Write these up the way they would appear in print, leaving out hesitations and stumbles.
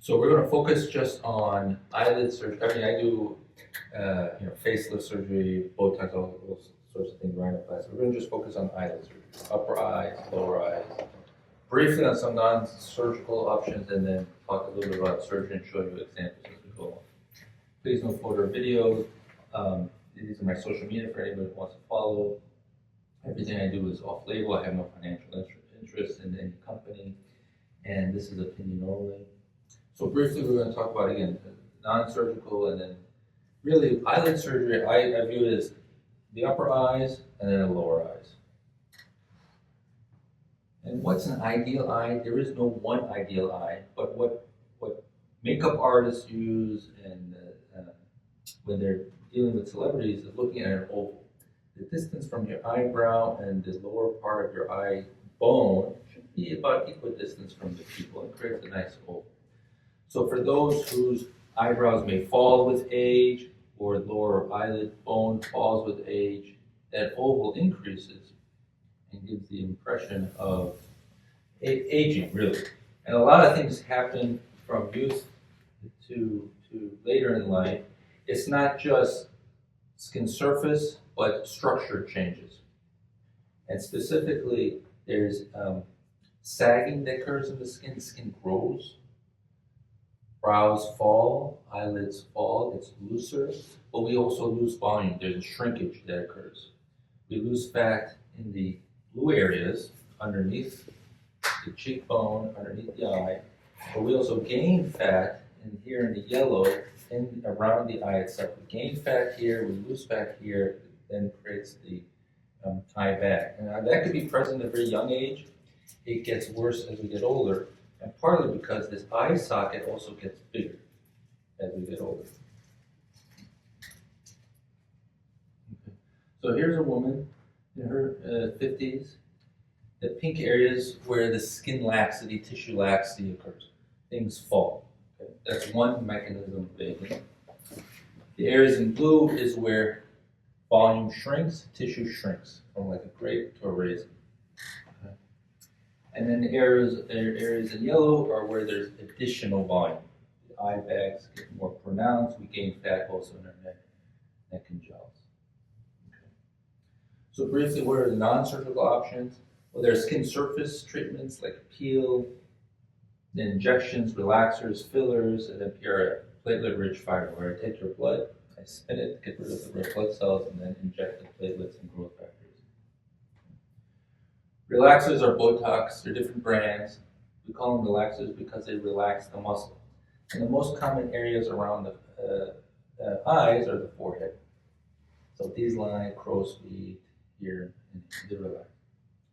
So we're going to focus just on eyelid surgery. I mean, I do, facelift surgery, Botox, all those sorts of things, rhinoplasty. We're going to just focus on eyelid surgery, upper eyes, lower eyes, briefly on some non-surgical options, and then talk a little bit about surgery and show you examples as we go on. Please no photo or video. These are my social media for anybody who wants to follow. Everything I do is off-label. I have no financial interest in any company, and this is opinion only. So briefly, we're going to talk about, again, non-surgical, and then really eyelid surgery. I view it as the upper eyes and then the lower eyes. And what's an ideal eye? There is no one ideal eye, but what makeup artists use and when they're dealing with celebrities is looking at an oval. The distance from your eyebrow and the lower part of your eye bone should be about equal distance from the pupil and creates a nice oval. So for those whose eyebrows may fall with age or lower eyelid bone falls with age, that oval increases and gives the impression of aging, really. And a lot of things happen from youth to later in life. It's not just skin surface, but structure changes. And specifically, there's sagging that occurs in the skin grows. Brows fall, eyelids fall, it's looser, but we also lose volume. There's a shrinkage that occurs. We lose fat in the blue areas underneath the cheekbone, underneath the eye, but we also gain fat in here in the yellow and around the eye itself. We gain fat here, we lose fat here, then creates the eye bag. And that could be present at a very young age. It gets worse as we get older. And partly because this eye socket also gets bigger as we get older. Okay. So here's a woman in her 50s. The pink areas where the skin laxity, tissue laxity occurs. Things fall. Okay. That's one mechanism of aging. The areas in blue is where volume shrinks, tissue shrinks, from like a grape to a raisin. And then the areas in yellow are where there's additional volume. The eye bags get more pronounced. We gain fat also in our neck and jaws. Okay. So briefly, what are the non-surgical options? Well, there's skin surface treatments like peel, then injections, relaxers, fillers, and then PRF, platelet-rich fiber, where I take your blood, I spin it, get rid of the red blood cells, and then inject the platelets and growth factors. Relaxers are Botox, they're different brands. We call them relaxers because they relax the muscle. And the most common areas around the eyes are the forehead. So these lines, crow's feet, here, and they relax.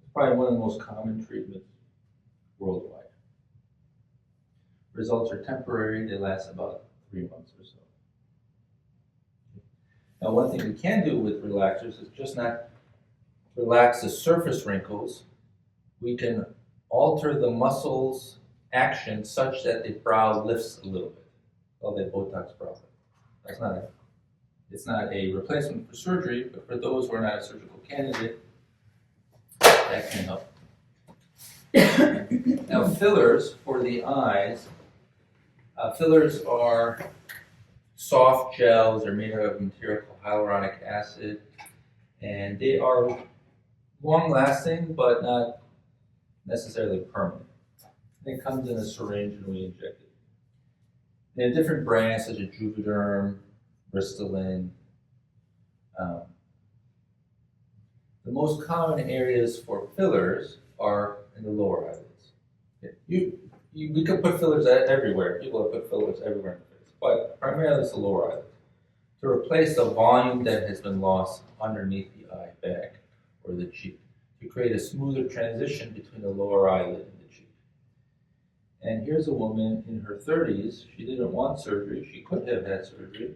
It's probably one of the most common treatments worldwide. Results are temporary, they last about 3 months or so. Now, one thing we can do with relaxers is just not relax the surface wrinkles. We can alter the muscle's action such that the brow lifts a little bit. Call that Botox brow. It's not a replacement for surgery, but for those who are not a surgical candidate, that can help. Now, fillers for the eyes. Fillers are soft gels. They're made out of material called hyaluronic acid, and they are long-lasting, but not necessarily permanent. It comes in a syringe and we inject it. There are different brands such as Juvederm, Restylane. The most common areas for fillers are in the lower eyelids. We could put fillers everywhere. People have put fillers everywhere in the face, but primarily it's the lower eyelids to replace the volume that has been lost underneath the eye bag or the cheek, to create a smoother transition between the lower eyelid and the cheek. And here's a woman in her 30s. She didn't want surgery. She could have had surgery,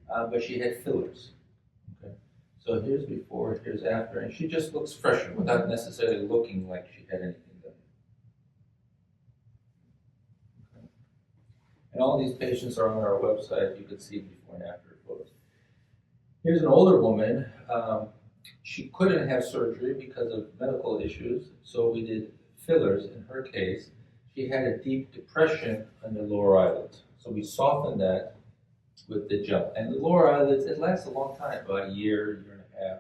but she had fillers. Okay. So here's before, here's after, and she just looks fresher without necessarily looking like she had anything done. Okay. And all these patients are on our website. You can see before and after photos. Here's an older woman. She couldn't have surgery because of medical issues, so we did fillers in her case. she had a deep depression on the lower eyelids. So we softened that with the gel. And the lower eyelids, it lasts a long time, about a year, year and a half.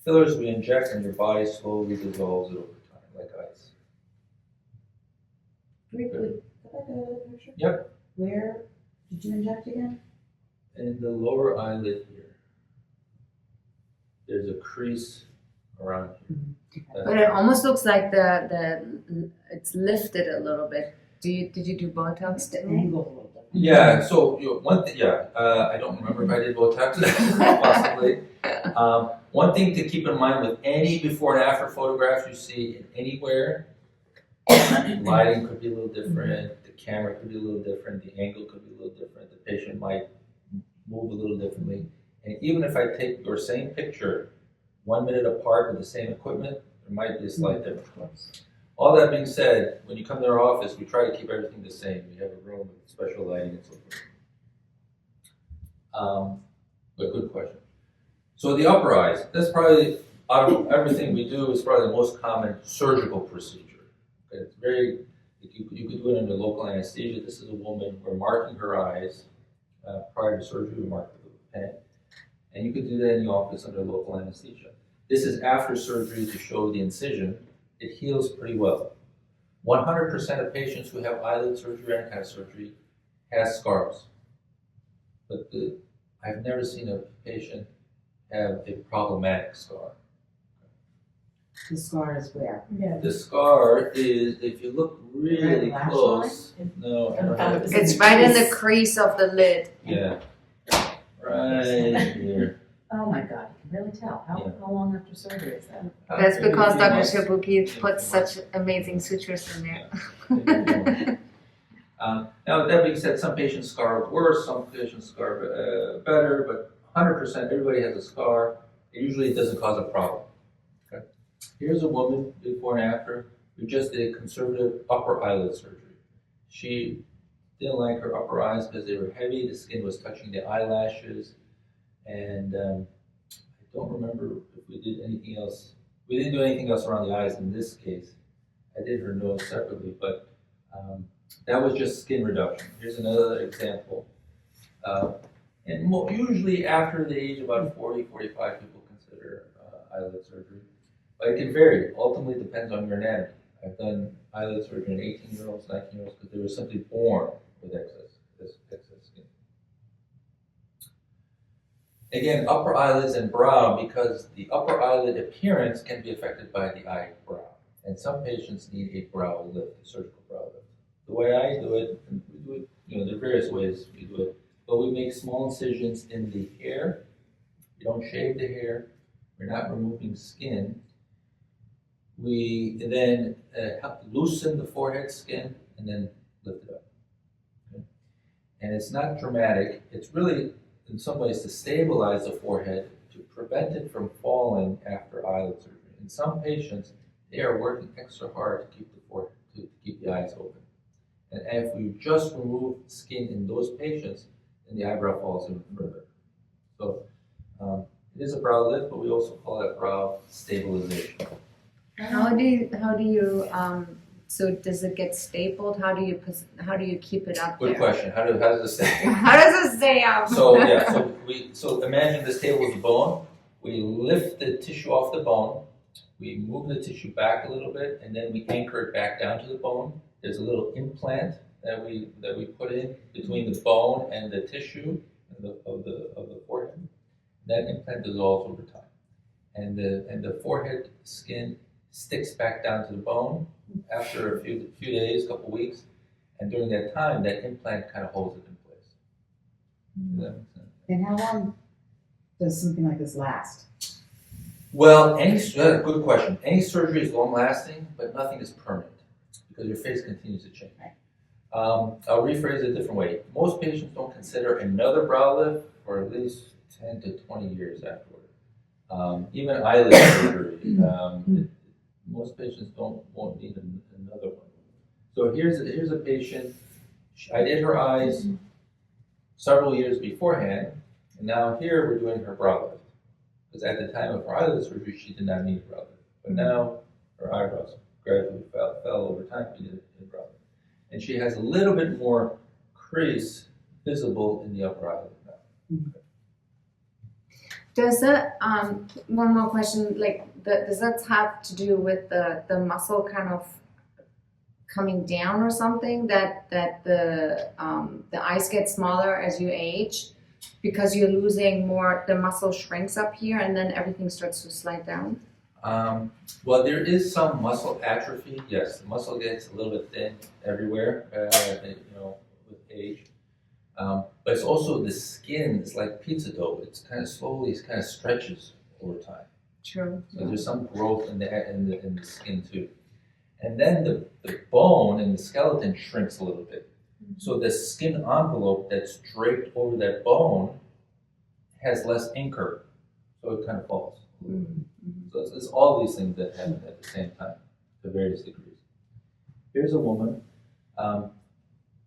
Fillers we inject and your body slowly dissolves it over time, like ice. Wait, could I get another picture? Yep. Where did you inject again? In the lower eyelid here, there's a crease around here. But it almost looks like it's lifted a little bit. Did you do Botox? The angle a little different. Yeah, so one thing, I don't remember if I did Botox, possibly. One thing to keep in mind with any before and after photographs you see anywhere, lighting could be a little different, the camera could be a little different, the angle could be a little different, the patient might move a little differently. And even if I take your same picture 1 minute apart with the same equipment, there might be a slight difference. All that being said, when you come to our office, we try to keep everything the same. We have a room with special lighting and so forth. But good question. So the upper eyes, that's probably, out of everything we do, is probably the most common surgical procedure. Okay, it's very, you could do it under local anesthesia. This is a woman, we're marking her eyes. Prior to surgery, we mark with a pen. And you could do that in the office under local anesthesia. This is after surgery to show the incision. It heals pretty well. 100% of patients who have eyelid surgery or any kind of surgery has scars. But I've never seen a patient have a problematic scar. The scar is where? Yeah. The scar is, if you look really Lash close, no, I don't have it. It's right in the crease of the lid. Yeah, right here. Oh my God, you can really tell. How long after surgery is that? That's Maybe because a few Dr. months. Shabuki put Maybe such amazing sutures in there. Now, that being said, some patients scar worse, some patients scar better, but 100%, everybody has a scar. Usually it doesn't cause a problem. Okay. Here's a woman before and after who just did conservative upper eyelid surgery. She didn't like her upper eyes because they were heavy, the skin was touching the eyelashes, and I don't remember if we did anything else. We didn't do anything else around the eyes in this case. I did her nose separately, but that was just skin reduction. Here's another example. And usually after the age of about 40, 45, people consider eyelid surgery. But it can vary. Ultimately, it depends on your anatomy. I've done eyelid surgery in 18-year-olds, 19-year-olds, because they were simply born with excess skin. Again, upper eyelids and brow, because the upper eyelid appearance can be affected by the eyebrow. And some patients need a brow lift, a surgical brow lift. The way I do it, and we do it, there are various ways we do it, but we make small incisions in the hair. We don't shave the hair. We're not removing skin. We then help loosen the forehead skin and then lift it up. Okay? And it's not dramatic. It's really, in some ways, to stabilize the forehead, to prevent it from falling after eyelid surgery. In some patients, they are working extra hard to keep the forehead, to keep the eyes open. And if we just remove skin in those patients, then the eyebrow falls even further. So it is a brow lift, but we also call it brow stabilization. How do you so does it get stapled? How do you keep it up Good there? question. How does it stay? How does it stay up? So imagine this table is a bone. We lift the tissue off the bone. We move the tissue back a little bit, and then we anchor it back down to the bone. There's a little implant that we put in between the bone and the tissue of the forehead. That implant dissolves over time, and the forehead skin sticks back down to the bone after a few days, couple weeks, and during that time, that implant kind of holds it in place. Does that make sense? And how long does something like this last? Well, good question. Any surgery is long lasting, but nothing is permanent because your face continues to change. Right. I'll rephrase it a different way. Most patients don't consider another brow lift for at least 10 to 20 years afterward. Even eyelid surgery, most patients won't need another one. So here's a patient. I did her eyes several years beforehand, and now here we're doing her brow lift. Because at the time of her eyelid surgery, she did not need a brow lift. But now her eyebrows gradually fell over time. We did a brow lift. And she has a little bit more crease visible in the upper eyelid now. Does that, one more question, like, does that have to do with the muscle kind of coming down or something, that the eyes get smaller as you age because you're losing more, the muscle shrinks up here and then everything starts to slide down? Well, there is some muscle atrophy. Yes, the muscle gets a little bit thin everywhere, with age. But it's also the skin. It's like pizza dough. It's kind of slowly, it kind of stretches over time. True. So there's some growth in the skin too. And then the bone and the skeleton shrinks a little bit. So the skin envelope that's draped over that bone has less anchor, so it kind of falls. So it's all these things that happen at the same time, to various degrees. Here's a woman.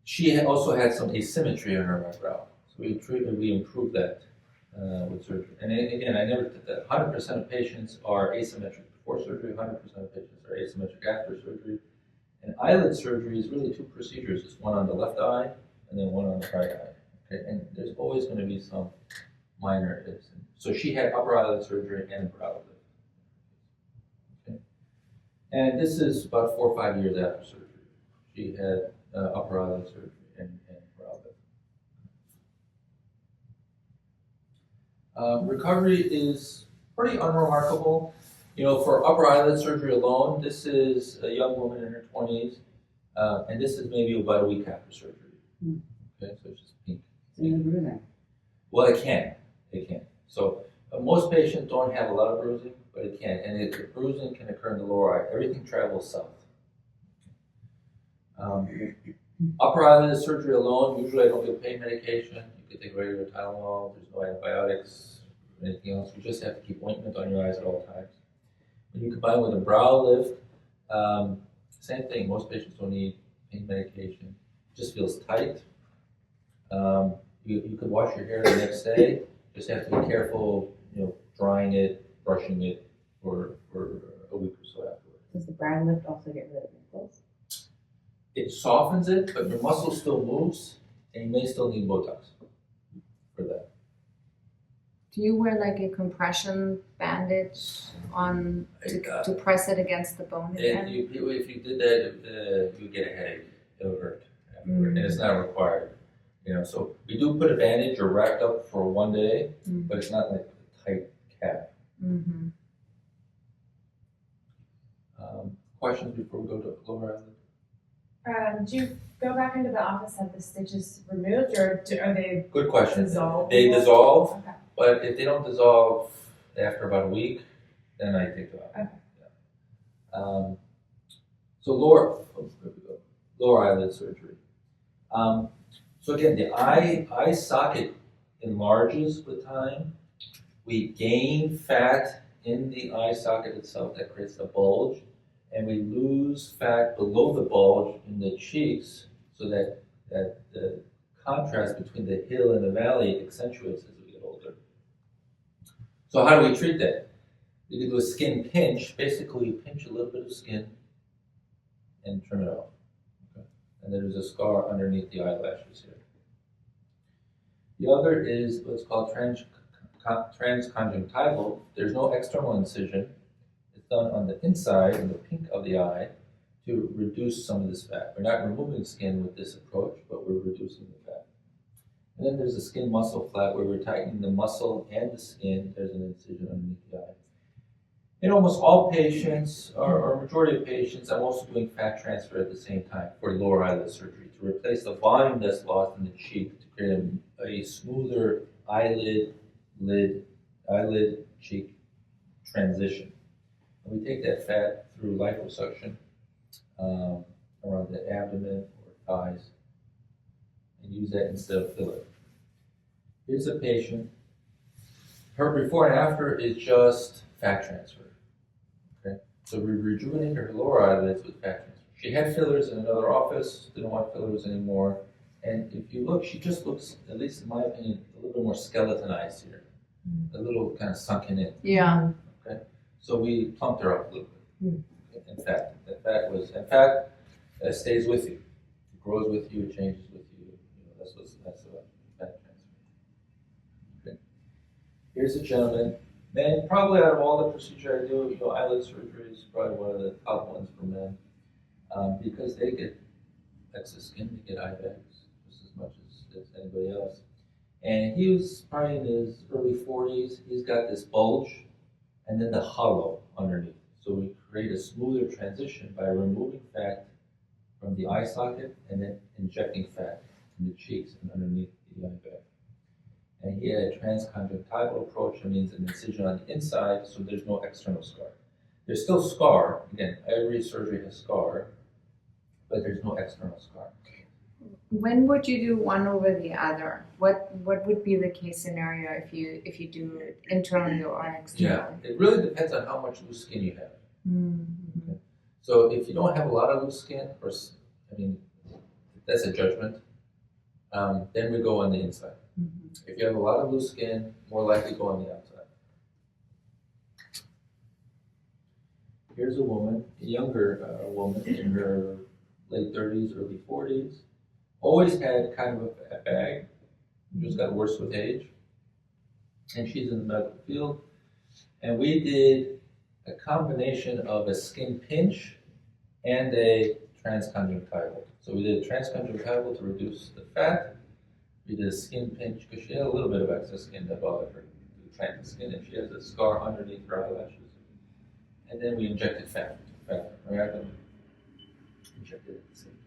She also had some asymmetry in her eyebrow, so we improved that with surgery. And again, I never did that. 100% of patients are asymmetric before surgery. 100% of patients are asymmetric after surgery. And eyelid surgery is really two procedures. It's one on the left eye and then one on the right eye. Okay? And there's always going to be some minor ifs. So she had upper eyelid surgery and brow lift. Okay? And this is about 4 or 5 years after surgery. She had upper eyelid surgery and brow lift. Recovery is pretty unremarkable. For upper eyelid surgery alone, this is a young woman in her 20s, and this is maybe about a week after surgery. Okay, so it's just pink. Well, it can. So most patients don't have a lot of bruising, but it can. And the bruising can occur in the lower eye. Everything travels south. Upper eyelid surgery alone, usually I don't give pain medication. You can take regular Tylenol. There's no antibiotics or anything else. You just have to keep ointment on your eyes at all times. When you combine with a brow lift, same thing. Most patients don't need pain medication. It just feels tight. You could wash your hair the next day. Just have to be careful, drying it, brushing it for a week or so afterwards. Does the brow lift also get rid of wrinkles? It softens it, but your muscle still moves, and you may still need Botox for that. Do you wear like a compression bandage on to press it against the bone again? If you did that, you get a headache. It'll hurt afterward, and it's not required. So we do put a bandage or wrapped up for one day, but it's not like a tight cap. Questions before we go to lower eyelid? Do you go back into the office, have the stitches removed, or are they Good question. dissolved? They dissolve, Okay. but if they don't dissolve after about a week, then I take them out. Okay. Yeah. So lower eyelid surgery. So again, the eye socket enlarges with time. We gain fat in the eye socket itself that creates the bulge, and we lose fat below the bulge in the cheeks, so that the contrast between the hill and the valley accentuates as we get older. So how do we treat that? You can do a skin pinch. Basically, you pinch a little bit of skin and trim it off. Okay? And there's a scar underneath the eyelashes here. The other is what's called transconjunctival. There's no external incision. It's done on the inside, in the pink of the eye, to reduce some of this fat. We're not removing skin with this approach, but we're reducing the fat. And then there's a skin muscle flap where we're tightening the muscle and the skin. There's an incision underneath the eye. In almost all patients, or majority of patients, I'm also doing fat transfer at the same time for lower eyelid surgery to replace the volume that's lost in the cheek to create a smoother eyelid cheek transition. And we take that fat through liposuction around the abdomen or thighs and use that instead of filler. Here's a patient. Her before and after is just fat transfer. Okay, so we rejuvenated her lower eyelids with fat transfer. She had fillers in another office, didn't want fillers anymore. And if you look, she just looks, at least in my opinion, a little bit more skeletonized here. A little kind of sunken in. Yeah. Okay, so we plumped her up a little bit. In fact, that fat stays with you. You grows with you, it changes with you. That's about fat transfer. Okay. Here's a gentleman. Men, probably out of all the procedure I do, eyelid surgery is probably one of the top ones for men because they get excess skin, they get eye bags just as much as anybody else. And he was probably in his early 40s. He's got this bulge and then the hollow underneath. So we create a smoother transition by removing fat from the eye socket and then injecting fat in the cheeks and underneath the eye bag. And he had a transconjunctival approach, that means an incision on the inside, so there's no external scar. There's still scar. Again, every surgery has scar, but there's no external scar. When would you do one over the other? What would be the case scenario if you do it internally or externally? Yeah, it really depends on how much loose skin you have. Mm-hmm. Okay. So if you don't have a lot of loose skin, that's a judgment, then we go on the inside. Mm-hmm. If you have a lot of loose skin, more likely go on the outside. Here's a woman, a younger woman in her late 30s, early 40s. Always had kind of a bag, just got worse with age. And she's in the medical field. And we did a combination of a skin pinch and a transconjunctival. So we did a transconjunctival to reduce the fat. We did a skin pinch because she had a little bit of excess skin that bothered her, the skin, and she has a scar underneath her eyelashes. And then we injected fat rather than injected at the same time.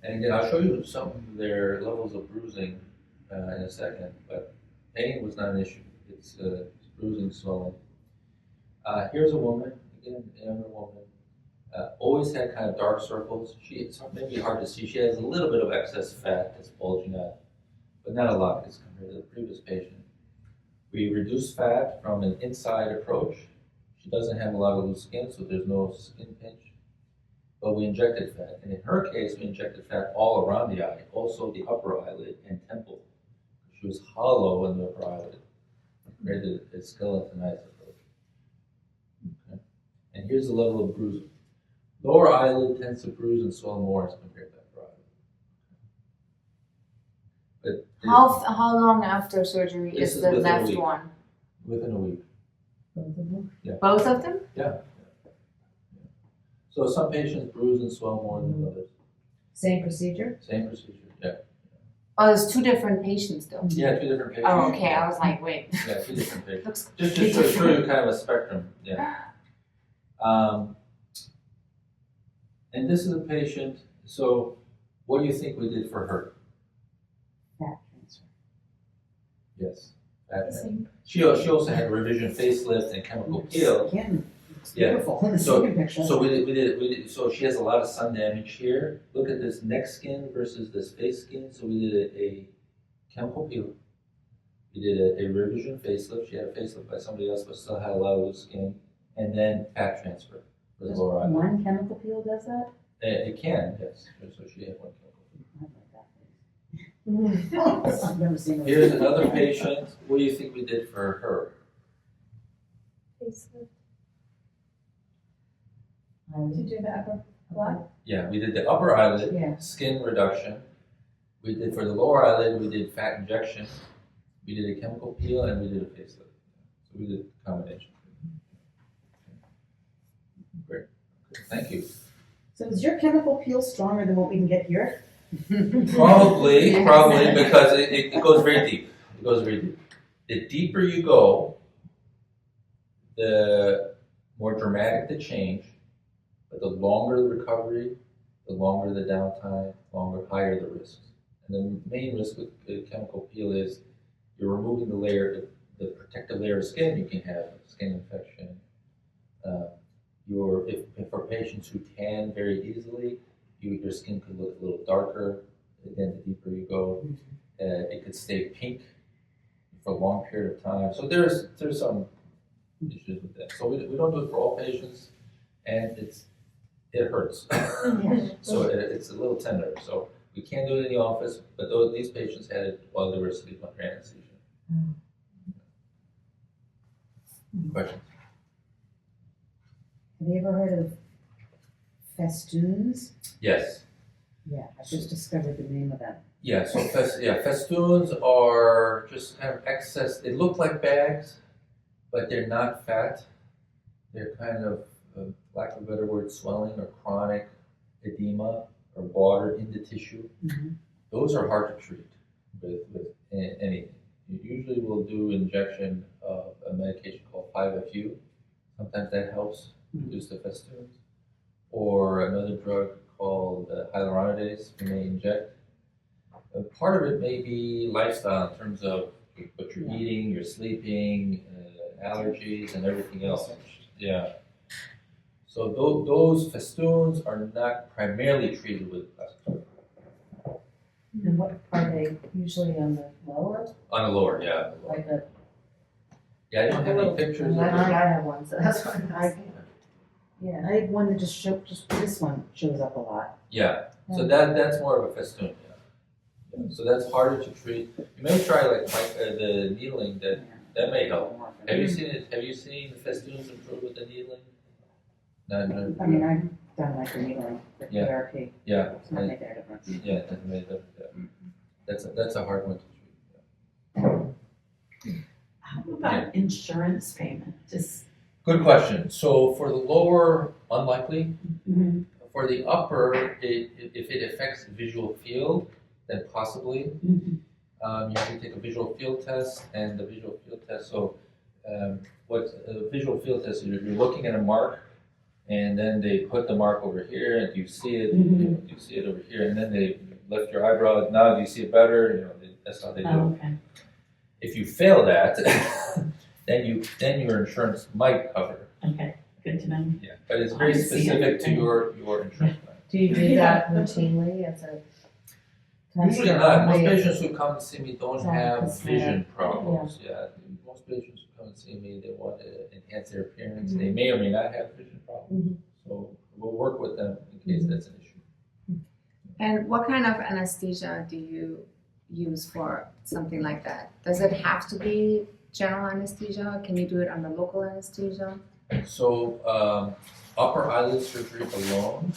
And again, I'll show you some of their levels of bruising in a second, but pain was not an issue. It's bruising, swelling. Here's a woman, again, a younger woman. Always had kind of dark circles. It's maybe hard to see. She has a little bit of excess fat that's bulging out, but not a lot as compared to the previous patient. We reduced fat from an inside approach. She doesn't have a lot of loose skin, so there's no skin pinch. But we injected fat, and in her case, we injected fat all around the eye, also the upper eyelid and temple. She was hollow in the upper eyelid. Created a skeletonized approach. Okay. And here's the level of bruising. Lower eyelid tends to bruise and swell more as compared to upper eyelid. But How long after surgery This is is the within a left week. one? within a week. Both of them? Yeah. So some patients bruise and swell more than others. Same procedure? Same procedure, yeah. Oh, there's two different patients though. Yeah, two different patients. Oh, okay. I was like, wait. Yeah, two different patients. Looks Just to show you kind of a spectrum, yeah. And this is a patient, so what do you think we did for her? Fat transfer. Yes. She also had a revision facelift and chemical peel. Skin looks Yeah. beautiful in the So- second picture. So we did, so she has a lot of sun damage here. Look at this neck skin versus this face skin. So we did a chemical peel. We did a revision facelift. She had a facelift by somebody else, but still had a lot of loose skin. And then fat transfer for the Just lower eye. one chemical peel does that? It can, yes. So she had one chemical peel. I like that. I've never seen it. Here's another patient. What do you think we did for her? Facelift. Um, Did you do the upper black? Yeah, we did the upper eyelid, Yeah. skin reduction. We did for the lower eyelid, we did fat injection. We did a chemical peel and we did a facelift. So we did a combination. Great. Thank you. So is your chemical peel stronger than what we can get here? Probably, Yes. probably because it goes very deep. It goes very deep. The deeper you go, the more dramatic the change, but the longer the recovery, the longer the downtime, higher the risks. And the main risk with the chemical peel is you're removing the layer, the protective layer of skin. You can have skin infection. If for patients who tan very easily, your skin could look a little darker. Again, the deeper you go, it could stay pink for a long period of time. So there's some issues with that. So we don't do it for all patients, and it hurts. So it's a little tender. So we can't do it in the office, but these patients had it while they were asleep under anesthesia. Questions? Have you ever heard of festoons? Yes. Yeah, I just discovered the name of that. Yeah, so festoons are just kind of excess, they look like bags, but they're not fat. They're kind of, lack of a better word, swelling or chronic edema or water in the tissue. Mhm. Those are hard to treat with anything. You usually will do injection of a medication called 5-FU. Sometimes that helps reduce the festoons. Or another drug called hyaluronidase you may inject. Part of it may be lifestyle in terms of what you're eating, you're sleeping, allergies, and everything else. Yeah. So those festoons are not primarily treated with plastic. And what are they usually on the lower? On the lower, yeah. Like a, Yeah, I don't have any pictures of I it. have one, so that's why I'm asking. Yeah, I have one that just this one shows up a lot. Yeah, so that's more of a festoon, yeah. So that's harder to treat. You may try like the needling, that may help. Have you seen it? Have you seen the festoons improve with the needling? No. I mean, I've done like the needling with Yeah. therapy. Yeah, It's not making a difference. yeah, it doesn't make a difference, yeah. That's a hard one to treat. How about insurance payment? Just Good question. So for the lower, unlikely. Mhm. For the upper, if it affects the visual field, then possibly. You have to take a visual field test, and the visual field test. So, what a visual field test is, you're looking at a mark, and then they put the mark over here, and you see it. You see it over here, and then they lift your eyebrow. Now, do you see it better? That's how they do it. okay. If you fail that, then your insurance might cover. Okay, good to know. Yeah, but it's very I see specific to it. your insurance plan. Do you do that routinely as a? Usually not. Most patients who come to see me don't It's all have cosmetic. vision problems. Yeah, most patients who come and see me, they want to enhance their appearance. They may or may not have vision problems. So we'll work with them in case that's an issue. And what kind of anesthesia do you use for something like that? Does it have to be general anesthesia? Can you do it under local anesthesia? So upper eyelid surgery alone,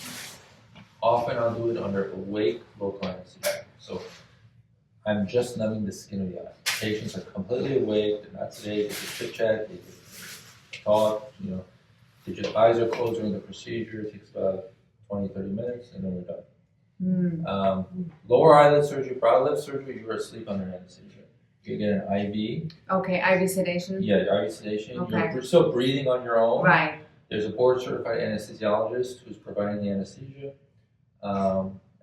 often I'll do it under awake local anesthesia. So I'm just numbing the skin of the eye. Patients are completely awake, they're not sedated, they can chit chat, they can talk, they just eyes are closed during the procedure. It takes about 20-30 minutes, and then we're done. Lower eyelid surgery, brow lift surgery, you're asleep under anesthesia. You get an IV. Okay, IV sedation? Yeah, IV sedation. Okay. You're still breathing on your own. Right. There's a board-certified anesthesiologist who's providing the anesthesia.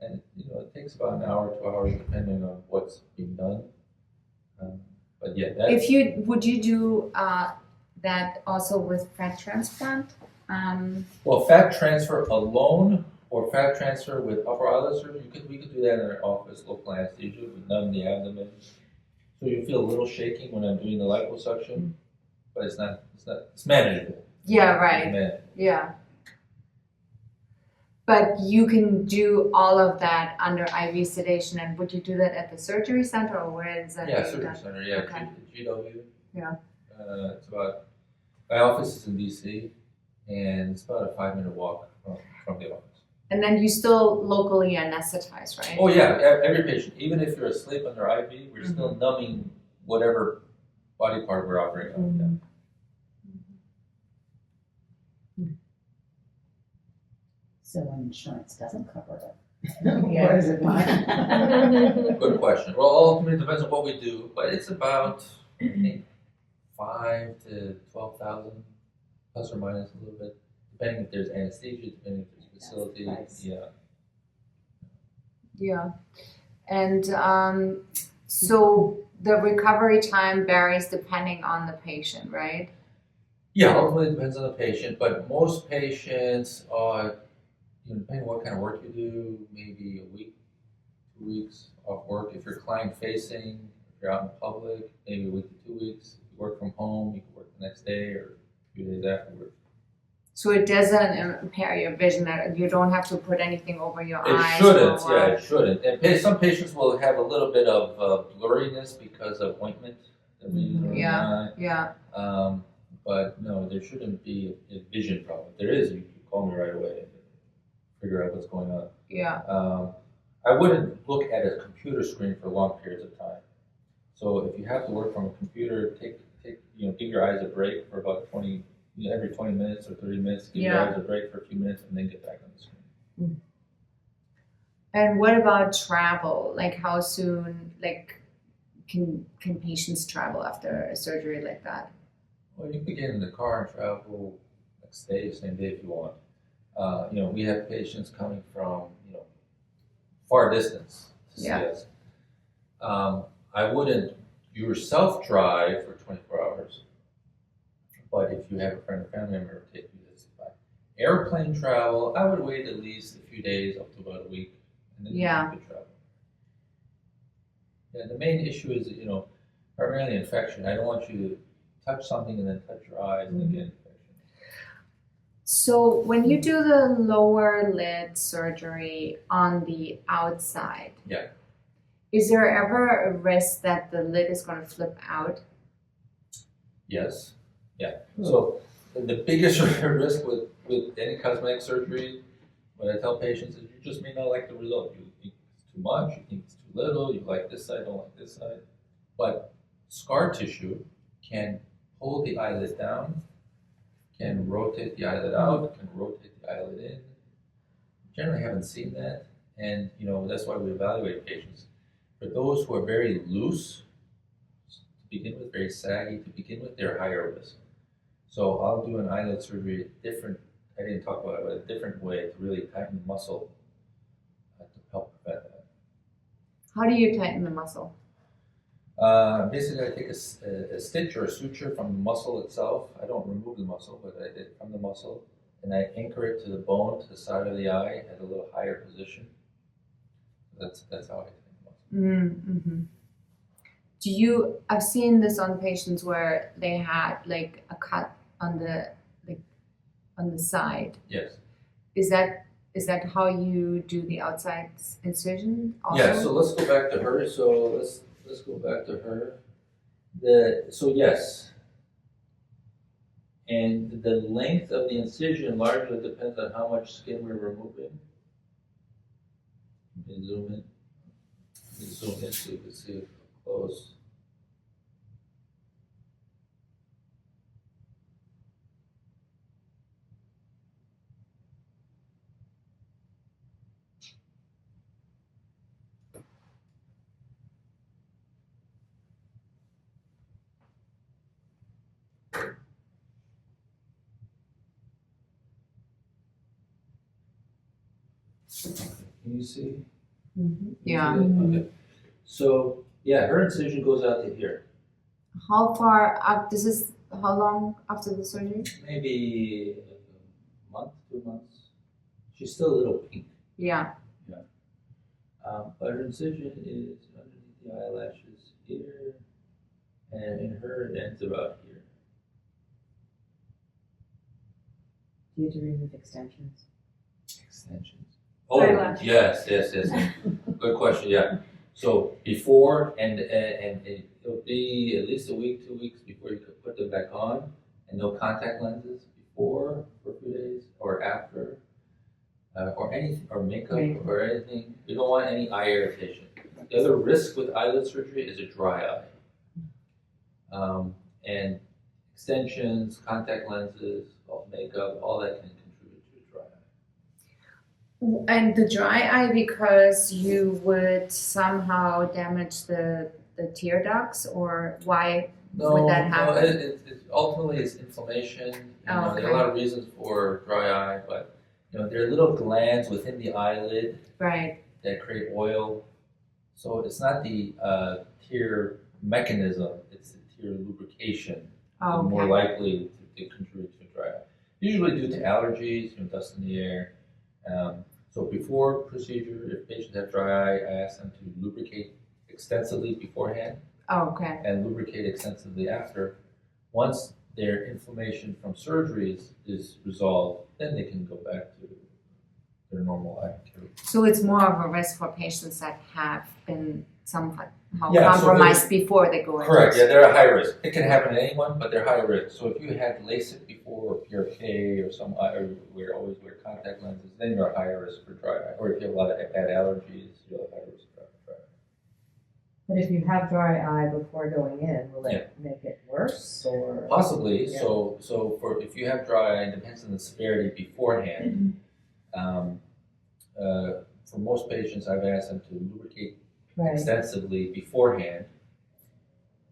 And it takes about an hour, 2 hours, depending on what's being done. But yeah, Would you do that also with fat transplant? Well, fat transfer alone or fat transfer with upper eyelid surgery, we could do that in our office, local anesthesia. We numb the abdomen. So you feel a little shaking when I'm doing the liposuction, but it's manageable. Yeah, right. It's manageable. Yeah. But you can do all of that under IV sedation, and would you do that at the surgery center, or where is that? Yeah, being surgery done? center, yeah, Okay. GW. Yeah. It's about, my office is in DC, and it's about a 5-minute walk from the office. And then you still locally anesthetize, right? Oh yeah, every patient, even if you're asleep under IV, we're still numbing whatever body part we're operating on. So when insurance doesn't cover it, Yeah. what is it like? Yeah. Good question. Well, ultimately it depends on what we do, but it's about I think 5,000 to 12,000, plus or minus a little bit, depending if there's anesthesia, depending if there's facility. Nice. Yeah. Yeah. And so the recovery time varies depending on the patient, right? Yeah, ultimately it depends on the patient, but most patients are, depending on what kind of work you do, maybe a week, 2 weeks off work. If you're client facing, if you're out in public, maybe a week to 2 weeks. If you work from home, you can work the next day or a few days afterwards. So it doesn't impair your vision, that you don't have to put anything over your It eyes. shouldn't, or yeah, it shouldn't. And some patients will have a little bit of blurriness because of ointment that we use on the eye. Yeah. But no, there shouldn't be a vision problem. If there is, you call me right away. figure out what's going on. Yeah. I wouldn't look at a computer screen for long periods of time. So if you have to work from a computer, give your eyes a break for about 20, every 20 minutes or 30 minutes, give your eyes a break for a few minutes and then get back on the screen. And what about travel? Like how soon, like can patients travel after a surgery like that? Well, you can get in the car and travel next day, same day if you want. We have patients coming from, far distance to see us. I wouldn't yourself drive for 24 hours, but if you have a friend or family member take you, that's fine. Airplane travel, I would wait at least a few days, up to about a week, and then you could travel. Yeah, the main issue is, primarily infection. I don't want you to touch something and then touch your eyes and then get infection. So when you do the lower lid surgery on the outside, is there ever a risk that the lid is going to flip out? Yes. Yeah. So the biggest risk with any cosmetic surgery, what I tell patients is you just may not like the result. You think it's too much, you think it's too little, you like this side, don't like this side. But scar tissue can hold the eyelid down, can rotate the eyelid out, can rotate the eyelid in. Generally haven't seen that, and that's why we evaluate patients. For those who are very loose, to begin with, very saggy, to begin with, they're higher risk. So I'll do an eyelid surgery I didn't talk about it, but a different way to really tighten the muscle to help prevent that. How do you tighten the muscle? Basically, I take a stitch or a suture from the muscle itself. I don't remove the muscle, but I did from the muscle, and I anchor it to the bone, to the side of the eye at a little higher position. That's how I tighten the muscle. Mm-hmm. I've seen this on patients where they had like a cut on the side. Yes. Is that how you do the outside incision also? Yeah, so let's go back to her. So let's go back to her. Yes. And the length of the incision largely depends on how much skin we're removing. You can zoom in. You can zoom in so you can see it close. Can you see? Mm-hmm. Yeah. Okay. So her incision goes out to here. How far up? How long after the surgery? Maybe a month, 2 months. She's still a little pink. Yeah. Yeah. But her incision is underneath the eyelashes here, and in her it ends about here. Do you have to remove extensions? Extensions. Oh, yes. Good question. Yeah. So before and it'll be at least a week, 2 weeks before you could put them back on, and no contact lenses before for a few days or after, or anything, or makeup or anything. We don't want any eye irritation. The other risk with eyelid surgery is a dry eye, and extensions, contact lenses, makeup, all that can contribute to a dry eye. And the dry eye, because you would somehow damage the tear ducts, or why would that happen? No, it ultimately it's inflammation. There are a lot of reasons for dry eye, but there are little glands within the eyelid that create oil. So it's not the tear mechanism; it's the tear lubrication. More likely to contribute to dry eye. Usually due to allergies, dust in the air. So before procedure, if patients have dry eye, I ask them to lubricate extensively beforehand. And lubricate extensively after. Once their inflammation from surgery is resolved, then they can go back to their normal eye care. So it's more of a risk for patients that have been somehow Yeah, so compromised before they go into Correct, yeah, they're a high risk. It can happen to anyone, but they're high risk. So if you had LASIK before, or PRK, or some, or always wear contact lenses, then you're a higher risk for dry eye. Or if you have a lot of bad allergies, you're a higher risk for dry eye. But if you have dry eye before going in, will it make it worse or? Possibly. Yeah. So for if you have dry eye, it depends on the severity beforehand. For most patients, I've asked them to lubricate Right. extensively beforehand,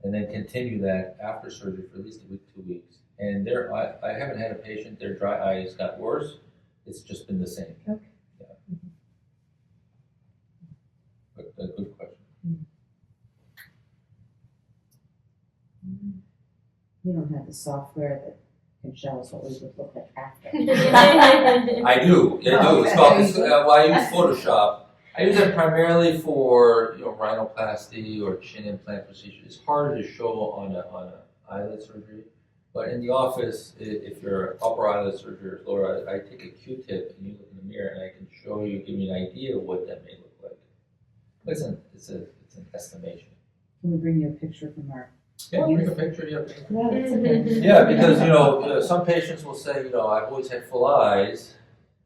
and then continue that after surgery for at least a week, 2 weeks. And I haven't had a patient, their dry eye has got worse. It's just been the same. Okay. Yeah. But a good question. You don't have the software that can show us what we would look like after. I do. It's called. Well, I use Photoshop. I use it primarily for rhinoplasty or chin implant procedure. It's harder to show on a eyelid surgery, but in the office, if you're upper eyelid surgery or lower eyelid, I take a Q-tip and you look in the mirror and I can show you, give you an idea of what that may look like. Listen, it's an estimation. Can we bring you a picture from our? Yeah, bring a picture. Yeah. Yeah, that's okay. Yeah, because some patients will say, I've always had full eyes,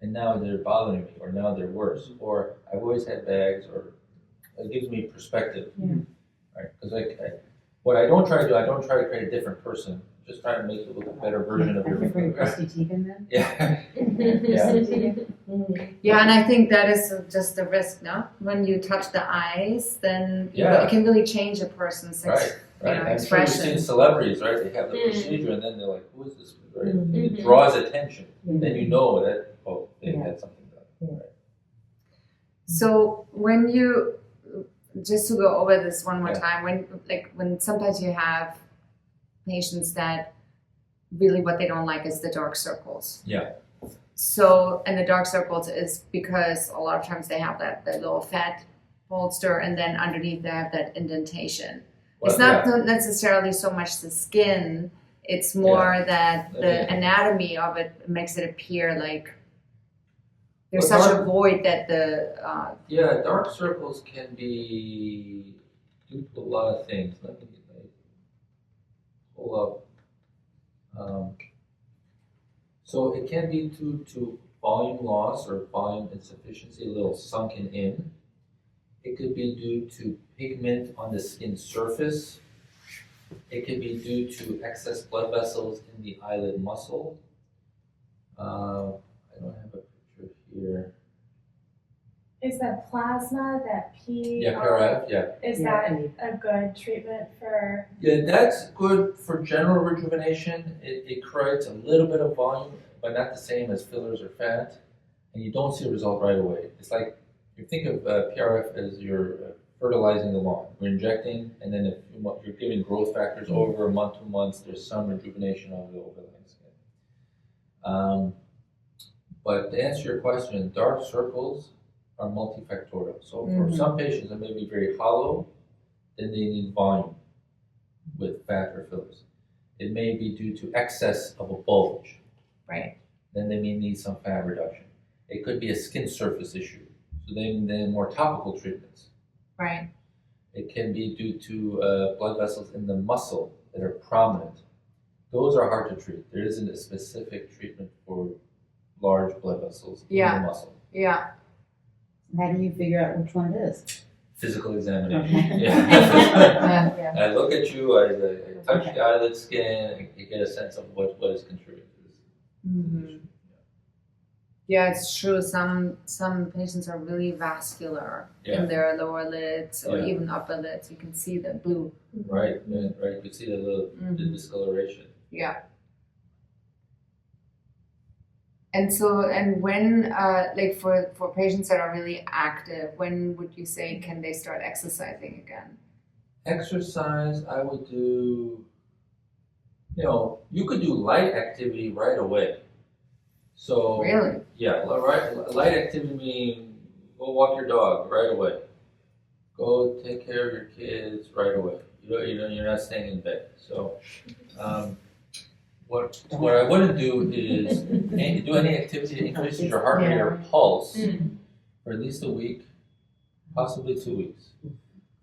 and now they're bothering me, or now they're worse, or I've always had bags, or it gives me perspective. Yeah. Right? Because what I don't try to do, I don't try to create a different person. Just try to make it look a better version of I can bring your. Christy Teigen then? Yeah. Yeah, and I think that is just the risk, no? When you touch the eyes, then Yeah. it can really change a person's Right. I'm sure you've expression. seen celebrities, right? They have the procedure, and then they're like, "Who is this?" Right? It draws attention. Then you know that they had something done. Right. So when you, just to go over this one more Yeah. time, when sometimes you have patients that really what they don't like is the dark circles. Yeah. So, and the dark circles is because a lot of times they have that little fat bolster, and then underneath they have that indentation. It's not necessarily so much the skin, it's more that the anatomy of it makes it appear like there's Well, such a void that the dark circles can be due to a lot of things. Let me pull up. So it can be due to volume loss or volume insufficiency, a little sunken in. It could be due to pigment on the skin surface. It could be due to excess blood vessels in the eyelid muscle. I don't have a picture here. Is that plasma, that P? Yeah, PRF, yeah. Is that a good treatment for? Yeah, that's good for general rejuvenation. It creates a little bit of volume, but not the same as fillers or fat, and you don't see a result right away. It's like, you think of PRF as you're fertilizing the lawn. We're injecting, and then if you're giving growth factors over a month, 2 months, there's some rejuvenation of the overlying skin. But to answer your question, dark circles are multifactorial. So for some patients that may be very hollow, then they need volume with fat or fillers. It may be due to excess of a bulge. right. Then they may need some fat reduction. It could be a skin surface issue. So then more topical treatments. Right. It can be due to blood vessels in the muscle that are prominent. Those are hard to treat. There isn't a specific treatment for large blood vessels in the muscle. Yeah. How do you figure out which one it is? Physical examination. Okay. Yeah. Yeah. I look at you, I touch the eyelid skin, and you get a sense of what is contributing to this. Mm-hmm. Yeah, it's true. Some patients are really vascular in their lower lids or even upper lids. You can see the blue. Right. You see the little the discoloration. Yeah. And when like for patients that are really active, when would you say can they start exercising again? Exercise, I would do. You could do light activity right away. So Really? Yeah, light activity means go walk your dog right away. Go take care of your kids right away. You're not staying in bed. So, what I wouldn't do is do any activity that increases your heart rate or pulse for at least a week, possibly 2 weeks.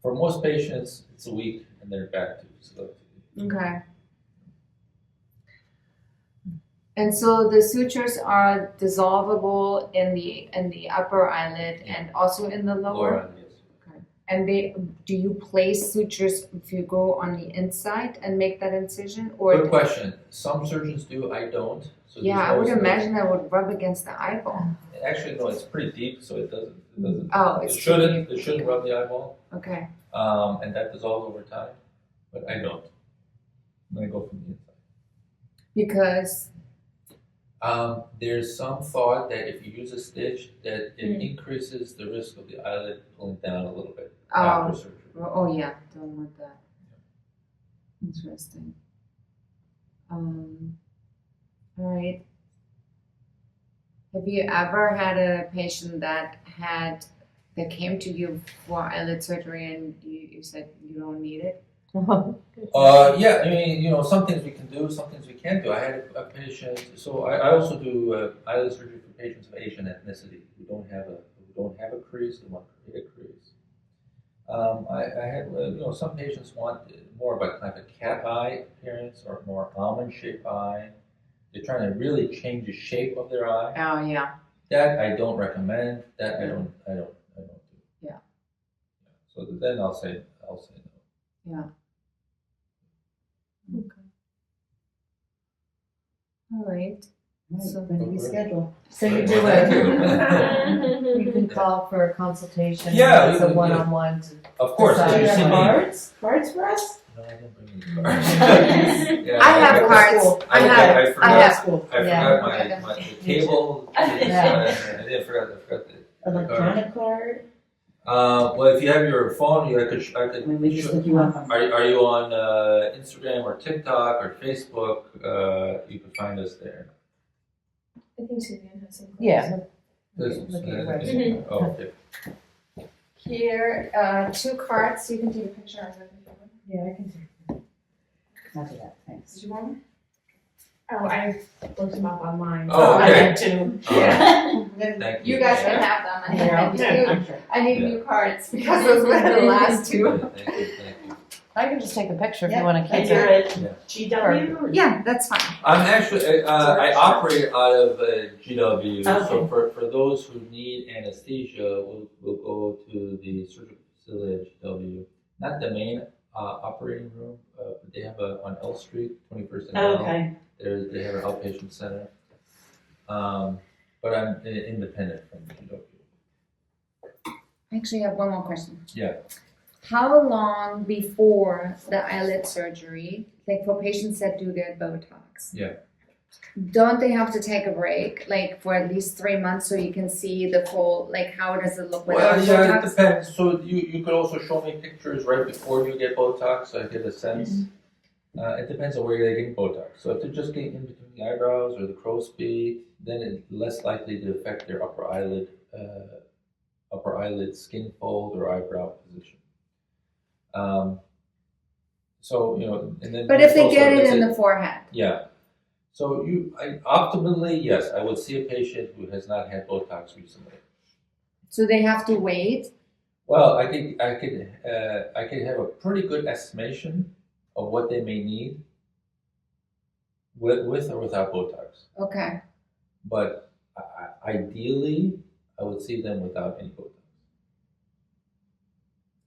For most patients, it's a week and they're back to facility. Okay. And so the sutures are dissolvable in the upper eyelid and also in the lower? Lower eyelid, yes. And do you place sutures if you go on the inside and make that incision, Good or? question. Some surgeons do, I don't. So Yeah, I would imagine that would rub against the eyeball. Actually, no, it's pretty deep, so it doesn't. Oh, It it's too shouldn't. deep. It shouldn't rub the eyeball. Okay. And that dissolves over time, but I don't. I'm gonna go from the inside. Because There's some thought that if you use a stitch, that it increases the risk of the eyelid pulling down a little bit after surgery. oh yeah, don't want that. Interesting. All right. Have you ever had a patient that came to you for eyelid surgery and you said you don't need it? Yeah, I mean, some things we can do, some things we can't do. I had a patient, so I also do eyelid surgery for patients of Asian ethnicity who don't have a crease, they want to create a crease. I had, some patients want more of a kind of a cat eye appearance or more almond-shaped eye. They're trying to really change the shape of their eye. Oh yeah. That I don't recommend. That I don't do. Yeah. So then I'll say no. Yeah. Okay. All right. So- When we schedule. So you do it, you can call for a consultation, Yeah, it's you a can- one-on-one to Of course, decide. if you Do you see have me. cards? Cards for us? No, I didn't bring any cards. Yeah, I have cards. I I forgot. have. School. I Yeah. forgot my the table. Yeah. I forgot the Electronic card? Well, if you have your phone, I could. I mean, we just look you up on. Are you on Instagram or TikTok or Facebook? You can find us there. I think Suzanne has some. Yeah. This- Look at your website. Oh, okay. Here, 2 cards. You can take a picture of it if you want. Yeah, I can do. I'll do that, thanks. Did you want one? Oh, I looked them up online. Oh, I okay. had two. Thank you. You guys can have them. I Yeah, need I'm sure. I need new cards because those were the last 2. Thank you. I can just take a picture if you Yeah. wanna keep And it. you're at Yeah. GW? or- Yeah, that's fine. I'm actually, I operate out of GW, so Okay. for those who need anesthesia, we'll go to the surgical facility at GW. Not the main operating room, but they have on L Street, 21st and L. Okay. They have an outpatient center. But I'm independent from GW. I actually have one more question. Yeah. How long before the eyelid surgery, like for patients that do get Botox? Yeah. Don't they have to take a break, like for at least 3 months, so you can see the full, like how does it look without Well, yeah, it Botox? depends. So you could also show me pictures right before you get Botox, so I get a sense. It depends on where you're getting Botox. So if they're just getting in between the eyebrows or the crow's feet, then it's less likely to affect their upper eyelid skin fold or eyebrow position. And then. But if they also, get it let's in say- the forehead, Yeah. So optimally, yes, I would see a patient who has not had Botox recently. so they have to wait. Well, I could have a pretty good estimation of what they may need with or without Botox. Okay. But ideally, I would see them without any Botox.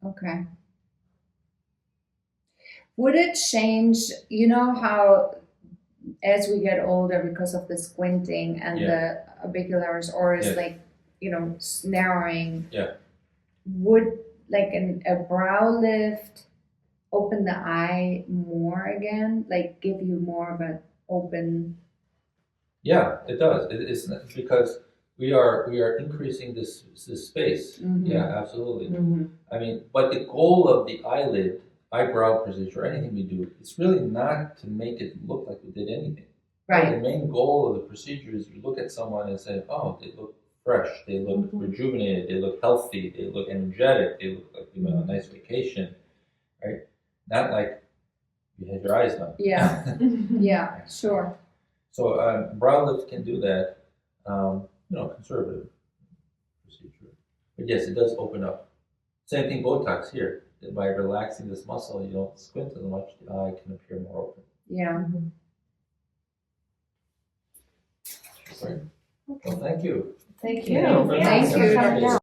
Okay. Would it change, you know how as we get older because of the squinting and the orbicularis oris, Yes. like, narrowing. Yeah. Would like a brow lift open the eye more again? Like give you more of an open. Yeah, it does. It's because we are increasing this space. Mhm. Yeah, absolutely. I mean, but the goal of the eyebrow procedure, anything we do, it's really not to make it look like we did anything. Right. The main goal of the procedure is you look at someone and say, oh, they look fresh, they look rejuvenated, they look healthy, they look energetic, they look like you went on a nice vacation, right? Not like you had your eyes done. Yeah. Yeah, sure. So brow lift can do that, conservative procedure. But yes, it does open up. Same thing, Botox here. by relaxing this muscle, you don't squint as much, the eye can appear more open. Yeah. Sorry. Well, thank you. Thank Yeah. you. Thank you. Appreciate it.